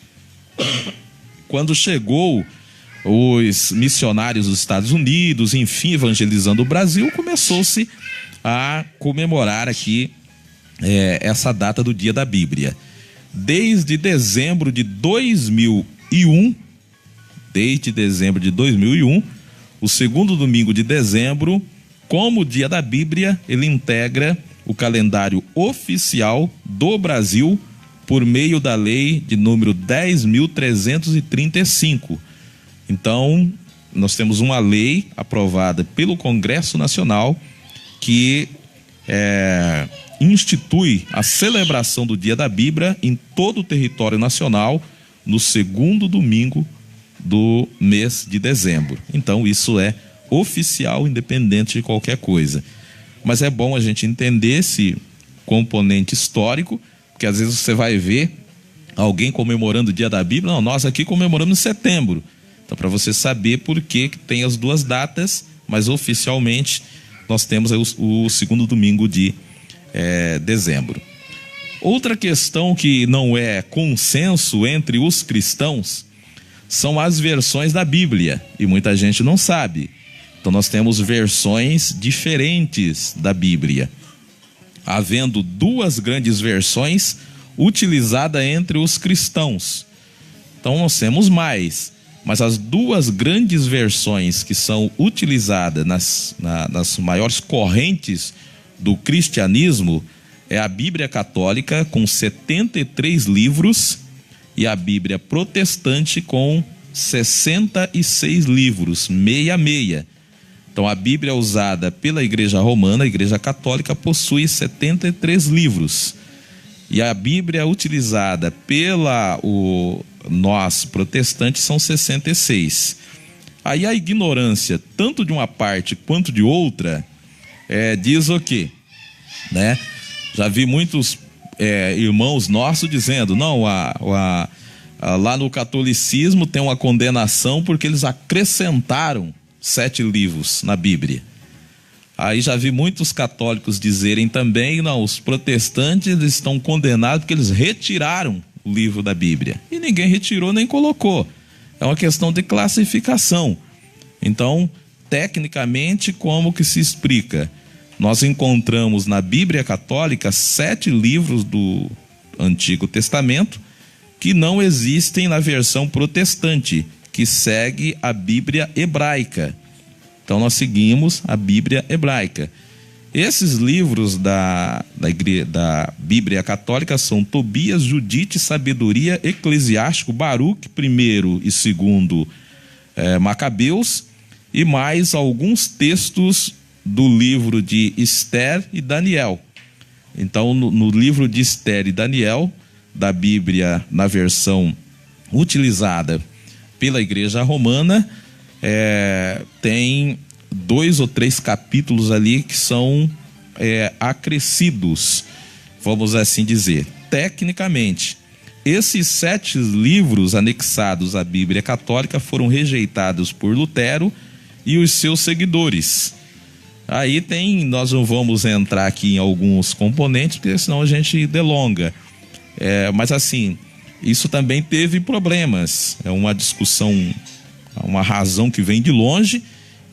Quando chegou os missionários dos Estados Unidos, enfim, evangelizando o Brasil, começou-se a comemorar aqui essa data do Dia da Bíblia. Desde dezembro de 2001, o segundo domingo de dezembro, como Dia da Bíblia, ele integra o calendário oficial do Brasil por meio da lei de número 10.335. Então, nós temos uma lei aprovada pelo Congresso Nacional que institui a celebração do Dia da Bíblia em todo o território nacional no segundo domingo do mês de dezembro. Então isso é oficial, independente de qualquer coisa. Mas é bom a gente entender esse componente histórico, porque às vezes você vai ver alguém comemorando o Dia da Bíblia. Não, nós aqui comemoramos em setembro. Então, para você saber por que tem as duas datas, mas oficialmente nós temos o segundo domingo de dezembro. Outra questão que não é consenso entre os cristãos são as versões da Bíblia, e muita gente não sabe. Então nós temos versões diferentes da Bíblia, havendo duas grandes versões utilizadas entre os cristãos. Então nós temos mais, mas as duas grandes versões que são utilizadas nas maiores correntes do cristianismo é a Bíblia Católica, com 73 livros, e a Bíblia Protestante, com 66 livros, meia a meia. Então a Bíblia usada pela Igreja Romana, a Igreja Católica, possui 73 livros. E a Bíblia utilizada nós protestantes são 66. Aí a ignorância, tanto de uma parte quanto de outra, diz o quê? Né? Já vi muitos irmãos nossos dizendo, não, lá no catolicismo tem uma condenação porque eles acrescentaram 7 livros na Bíblia. Aí já vi muitos católicos dizerem também, não, os protestantes estão condenados porque eles retiraram o livro da Bíblia. E ninguém retirou nem colocou. É uma questão de classificação. Então, tecnicamente, como que se explica? Nós encontramos na Bíblia Católica 7 livros do Antigo Testamento que não existem na versão protestante, que segue a Bíblia hebraica. Então nós seguimos a Bíblia hebraica. Esses livros da Bíblia Católica são Tobias, Judite, Sabedoria, Eclesiástico, Baruque, 1º e 2º Macabeus, e mais alguns textos do livro de Esther e Daniel. Então no livro de Esther e Daniel, da Bíblia, na versão utilizada pela Igreja Romana, tem 2 ou 3 capítulos ali que são acrescidos, vamos assim dizer. Tecnicamente, esses 7 livros anexados à Bíblia Católica foram rejeitados por Lutero e os seus seguidores. Aí nós não vamos entrar aqui em alguns componentes, porque senão a gente delonga. Mas assim, isso também teve problemas. É uma discussão, uma razão que vem de longe,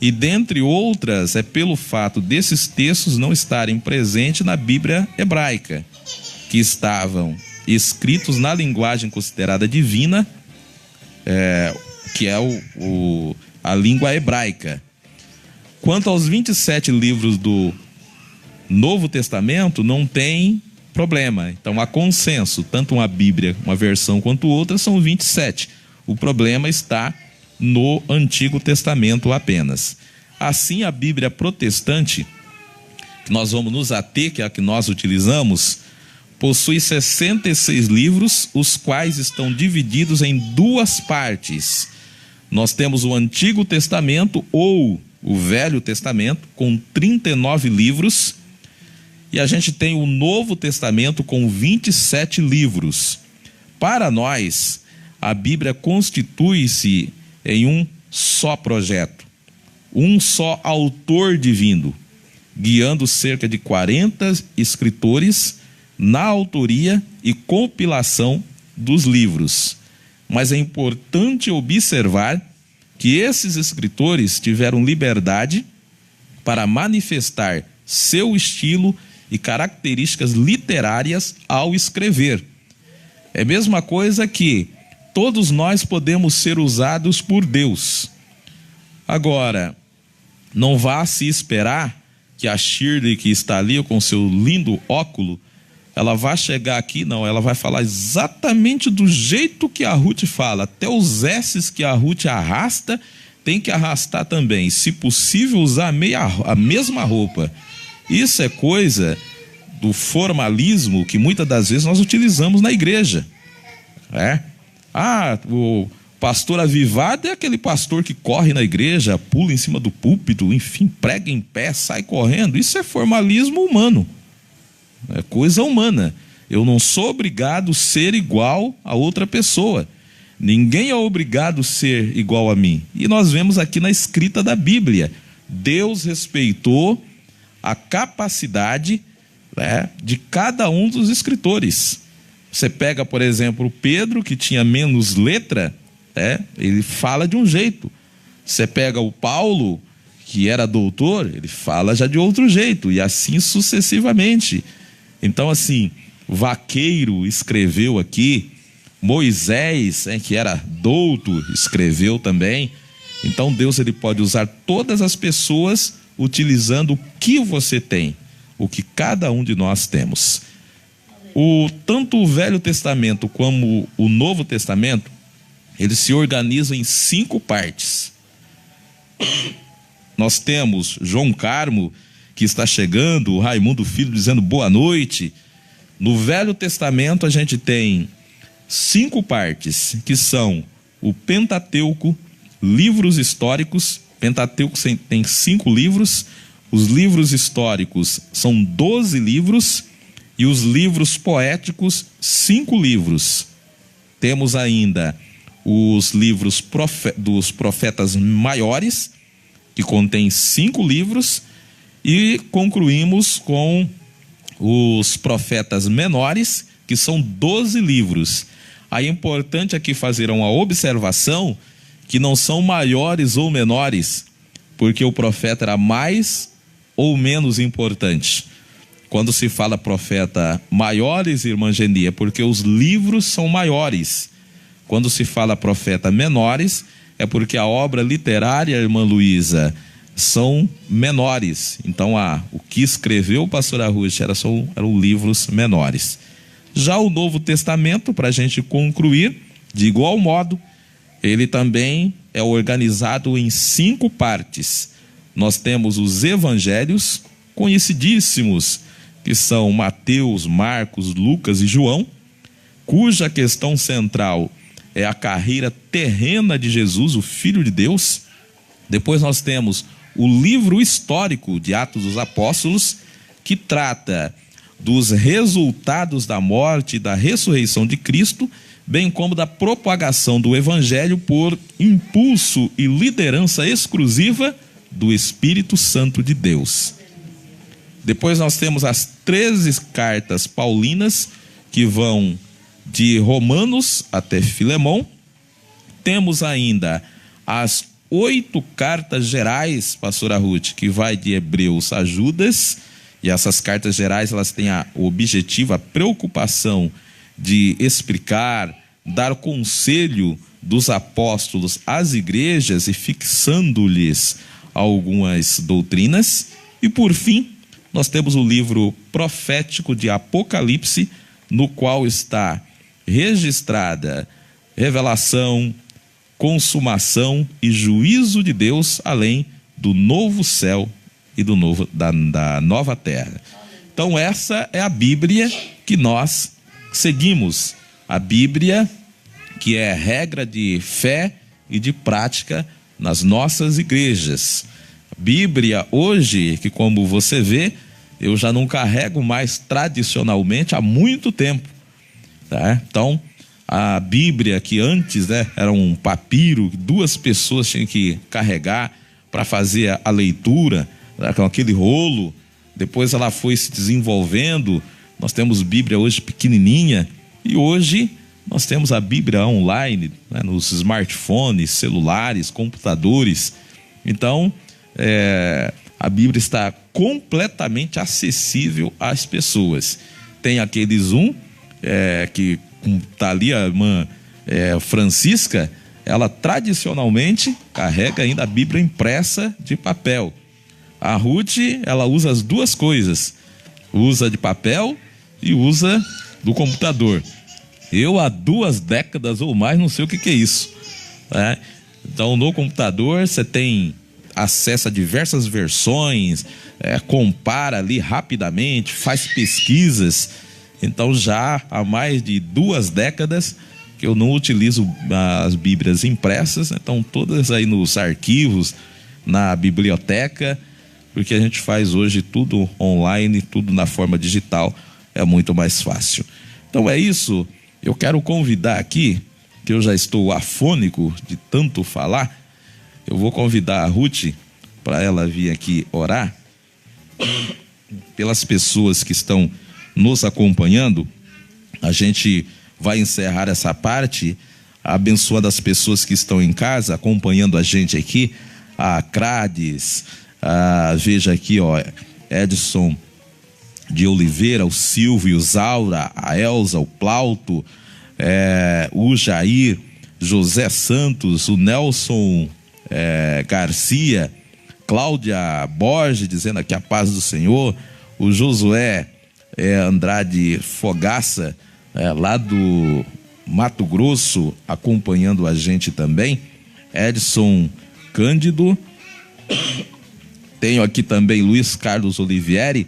e dentre outras é pelo fato desses textos não estarem presentes na Bíblia hebraica, que estavam escritos na linguagem considerada divina, que é a língua hebraica. Quanto aos 27 livros do Novo Testamento, não tem problema. Então há consenso, tanto uma Bíblia, uma versão quanto outra, são 27. O problema está no Antigo Testamento apenas. Assim, a Bíblia protestante, que nós vamos nos ater, que é a que nós utilizamos, possui 66 livros, os quais estão divididos em 2 partes. Nós temos o Antigo Testamento, ou o Velho Testamento, com 39 livros, e a gente tem o Novo Testamento com 27 livros. Para nós, a Bíblia constitui-se em um só projeto, um só autor divino, guiando cerca de 40 escritores na autoria e compilação dos livros. Mas é importante observar que esses escritores tiveram liberdade para manifestar seu estilo e características literárias ao escrever. É a mesma coisa que todos nós podemos ser usados por Deus. Agora, não vá se esperar que a Shirley, que está ali com seu lindo óculo, ela vai chegar aqui, não, ela vai falar exatamente do jeito que a Ruth fala. Até os S's que a Ruth arrasta, tem que arrastar também. Se possível, usar a mesma roupa. Isso é coisa do formalismo que muitas das vezes nós utilizamos na igreja. O pastor avivado é aquele pastor que corre na igreja, pula em cima do púlpito, enfim, prega em pé, sai correndo. Isso é formalismo humano. É coisa humana. Eu não sou obrigado a ser igual a outra pessoa. Ninguém é obrigado a ser igual a mim. E nós vemos aqui na escrita da Bíblia, Deus respeitou a capacidade de cada um dos escritores. Você pega, por exemplo, Pedro, que tinha menos letra, ele fala de um jeito. Você pega o Paulo, que era doutor, ele fala já de outro jeito, e assim sucessivamente. Então, assim, Vaqueiro escreveu aqui, Moisés, que era douto, escreveu também. Então, Deus ele pode usar todas as pessoas utilizando o que você tem, o que cada um de nós temos. Tanto o Velho Testamento como o Novo Testamento, eles se organizam em 5 partes. Nós temos João Carmo, que está chegando, o Raimundo Filho dizendo boa noite. No Velho Testamento a gente tem 5 partes, que são o Pentateuco, livros históricos. Pentateuco tem 5 livros, os livros históricos são 12 livros, e os livros poéticos, 5 livros. Temos ainda os livros dos profetas maiores, que contém 5 livros, e concluímos com os profetas menores, que são 12 livros. Aí é importante aqui fazer uma observação, que não são maiores ou menores, porque o profeta era mais ou menos importante. Quando se fala profeta maiores, irmã Geni, é porque os livros são maiores. Quando se fala profeta menores, é porque a obra literária, irmã Luísa, são menores. Então, o que escreveu o pastor Arruti eram livros menores. Já o Novo Testamento, para a gente concluir, de igual modo, ele também é organizado em 5 partes. Nós temos os evangelhos, conhecidíssimos, que são Mateus, Marcos, Lucas e João, cuja questão central é a carreira terrena de Jesus, o Filho de Deus. Depois nós temos o livro histórico de Atos dos Apóstolos, que trata dos resultados da morte e da ressurreição de Cristo, bem como da propagação do Evangelho por impulso e liderança exclusiva do Espírito Santo de Deus. Depois nós temos as 13 cartas paulinas, que vão de Romanos até Filemão. Temos ainda as 8 cartas gerais, pastor Arruti, que vai de Hebreus a Judas, e essas cartas gerais elas têm o objetivo, a preocupação de explicar, dar conselho dos apóstolos às igrejas e fixando-lhes algumas doutrinas. E por fim, nós temos o livro profético de Apocalipse, no qual está registrada revelação, consumação e juízo de Deus, além do novo céu e da nova terra. Então essa é a Bíblia que nós seguimos, a Bíblia que é regra de fé e de prática nas nossas igrejas. A Bíblia hoje, que como você vê, eu já não carrego mais tradicionalmente há muito tempo, tá? Então a Bíblia, que antes, era um papiro, 2 pessoas tinham que carregar para fazer a leitura, com aquele rolo. Depois ela foi se desenvolvendo. Nós temos Bíblia hoje pequenininha, e hoje nós temos a Bíblia online, nos smartphones, celulares, computadores. Então a Bíblia está completamente acessível às pessoas. Tem aquele Zoom que está ali, a irmã Francisca, ela tradicionalmente carrega ainda a Bíblia impressa de papel. A Ruth, ela usa as 2 coisas, usa de papel e usa do computador. Eu há 2 décadas ou mais não sei o que é isso, né? Então no computador você tem acesso a diversas versões, compara ali rapidamente, faz pesquisas. Então já há mais de 2 décadas que eu não utilizo as Bíblias impressas, então todas aí nos arquivos, na biblioteca, porque a gente faz hoje tudo online, tudo na forma digital, é muito mais fácil. Então é isso, eu quero convidar aqui, que eu já estou afônico de tanto falar, eu vou convidar a Ruth para ela vir aqui orar pelas pessoas que estão nos acompanhando. A gente vai encerrar essa parte abençoando as pessoas que estão em casa acompanhando a gente aqui a Crades, veja aqui, ó, Edson de Oliveira, o Silvio, o Zaura, a Elza, o Plauto, o Jair, José Santos, o Nelson Garcia, Cláudia Borges, dizendo aqui a paz do Senhor, o Josué Andrade Fogaça, lá do Mato Grosso, acompanhando a gente também, Edson Cândido, tenho aqui também Luiz Carlos Olivieri,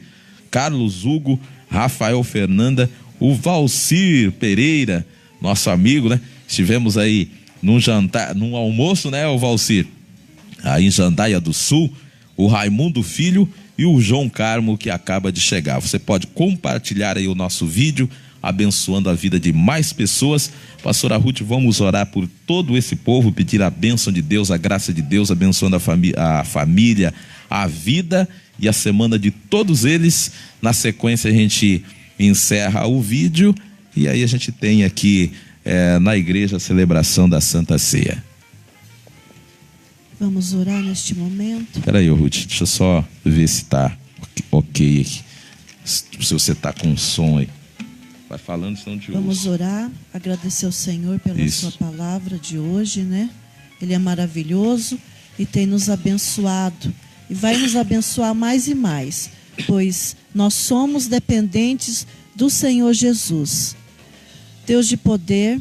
Carlos Hugo, Rafael Fernanda, o Valcir Pereira, nosso amigo, né? Estivemos aí num jantar, num almoço, né, o Valcir? Aí em Jandaia do Sul, o Raimundo Filho e o João Carmo, que acaba de chegar. Você pode compartilhar aí o nosso vídeo, abençoando a vida de mais pessoas. Pastora Ruth, vamos orar por todo esse povo, pedir a bênção de Deus, a graça de Deus, abençoando a família, a vida e a semana de todos eles. Na sequência a gente encerra o vídeo e aí a gente tem aqui na igreja a celebração da Santa Ceia. Vamos orar neste momento. Espera aí, Ruth, deixa eu só ver se está ok aqui. Se você está com som aí. Vai falando, senão te ouço. Vamos orar, agradecer ao Senhor pela sua palavra de hoje, né? Ele é maravilhoso e tem nos abençoado. E vai nos abençoar mais e mais, pois nós somos dependentes do Senhor Jesus. Deus de poder,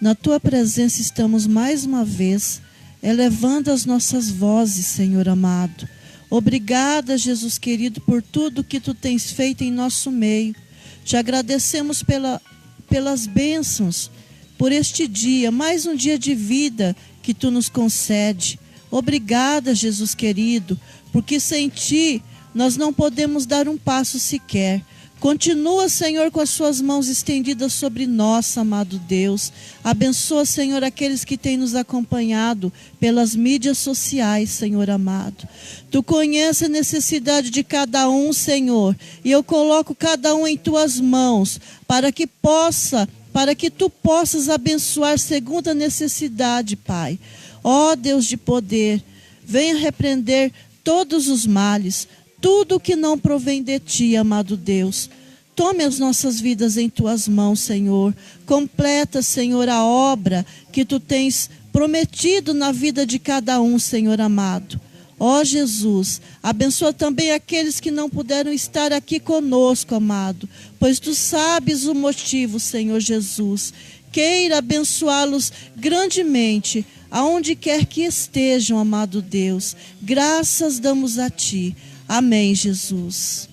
na tua presença estamos mais uma vez elevando as nossas vozes, Senhor amado. Obrigada, Jesus querido, por tudo que tu tens feito em nosso meio. Te agradecemos pelas bênçãos, por este dia, mais um dia de vida que tu nos concede. Obrigada, Jesus querido, porque sem ti nós não podemos dar um passo sequer. Continua, Senhor, com as suas mãos estendidas sobre nós, amado Deus. Abençoa, Senhor, aqueles que têm nos acompanhado pelas mídias sociais, Senhor amado. Tu conheces a necessidade de cada um, Senhor, e eu coloco cada um em tuas mãos, para que tu possas abençoar segundo a necessidade, Pai. Ó Deus de poder, venha repreender todos os males, tudo que não provém de ti, amado Deus. Tome as nossas vidas em tuas mãos, Senhor. Completa, Senhor, a obra que tu tens prometido na vida de cada um, Senhor amado. Ó Jesus, abençoa também aqueles que não puderam estar aqui conosco, amado, pois tu sabes o motivo, Senhor Jesus. Queira abençoá-los grandemente, aonde quer que estejam, amado Deus. Graças damos a ti. Amém, Jesus.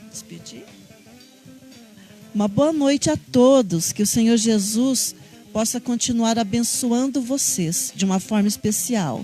Despedir. Uma boa noite a todos. Que o Senhor Jesus possa continuar abençoando vocês de uma forma especial.